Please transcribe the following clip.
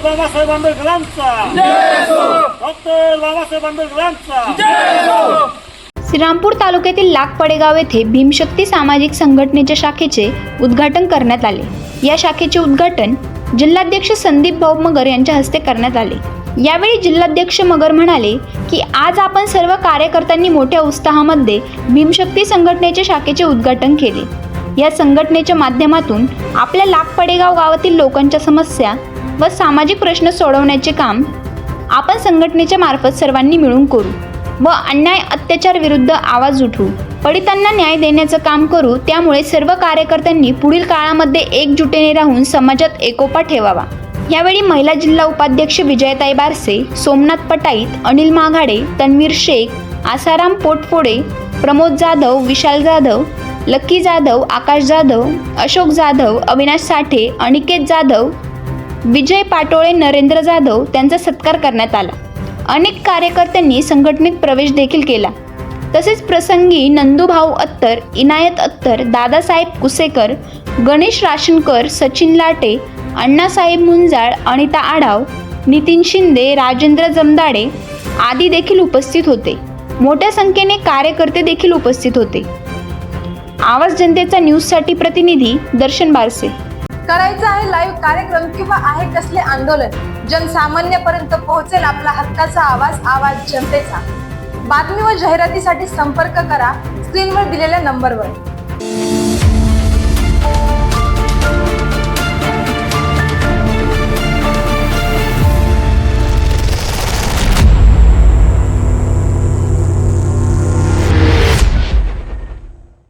बाबासाहेब आंबेडकरांचा डॉक्टर बाबासाहेब आंबेडकरांचा। श्रीरामपूर तालुक्यातील लाखपडेगाव येथे भीमशक्ती सामाजिक संघटनेच्या शाखेचे उद्घाटन करण्यात आले। या शाखेचे उद्घाटन जिल्हाध्यक्ष संदीप भाऊ मगर यांच्या हस्ते करण्यात आले। यावेळी जिल्हाध्यक्ष मगर म्हणाले की आज आपण सर्व कार्यकर्त्यांनी मोठ्या उत्साहामध्ये भीमशक्ती संघटनेच्या शाखेचे उद्घाटन केले। या संघटनेच्या माध्यमातून आपल्या लाखपडेगाव गावातील लोकांच्या समस्या व सामाजिक प्रश्न सोडवण्याचे काम आपण संघटनेच्या मार्फत सर्वांनी मिळून करू व अन्याय अत्याचार विरुद्ध आवाज उठवू, पीडितांना न्याय देण्याचं काम करू। त्यामुळे सर्व कार्यकर्त्यांनी पुढील काळामध्ये एकजुटीने राहून समाजात एकोपा ठेवावा। यावेळी महिला जिल्हा उपाध्यक्ष विजयताई बारसे, सोमनाथ पटाईत, अनिल माघाडे, तन्वीर शेख, आसाराम पोटफोडे, प्रमोद जाधव, विशाल जाधव, लक्की जाधव, आकाश जाधव, अशोक जाधव, अविनाश साठे, अनिकेत जाधव, विजय पाटोळे, नरेंद्र जाधव त्यांचा सत्कार करण्यात आला। अनेक कार्यकर्त्यांनी संघटनेत प्रवेश देखील केला। तसेच प्रसंगी नंदूभाऊ अत्तर, इनायत अत्तर, दादासाहेब कुसेकर, गणेश राशनकर, सचिन लाटे, अण्णासाहेब मुंजाळ, अनिता आढाव, नितीन शिंदे, राजेंद्र जमदाडे आदी देखील उपस्थित होते। मोठ्या संख्येने कार्यकर्ते देखील उपस्थित होते। आवाज जनतेचा न्यूजसाठी प्रतिनिधी दर्शन बारसे। करायचं आहे लाईव्ह कार्यक्रम किंवा आहे कसले आंदोलन, जनसामान्यपर्यंत पोहोचेल आपला हक्काचा आवाज, आवाज जनतेचा। बातमी व जाहिरातीसाठी संपर्क करा स्क्रीनवर दिलेल्या नंबरवर।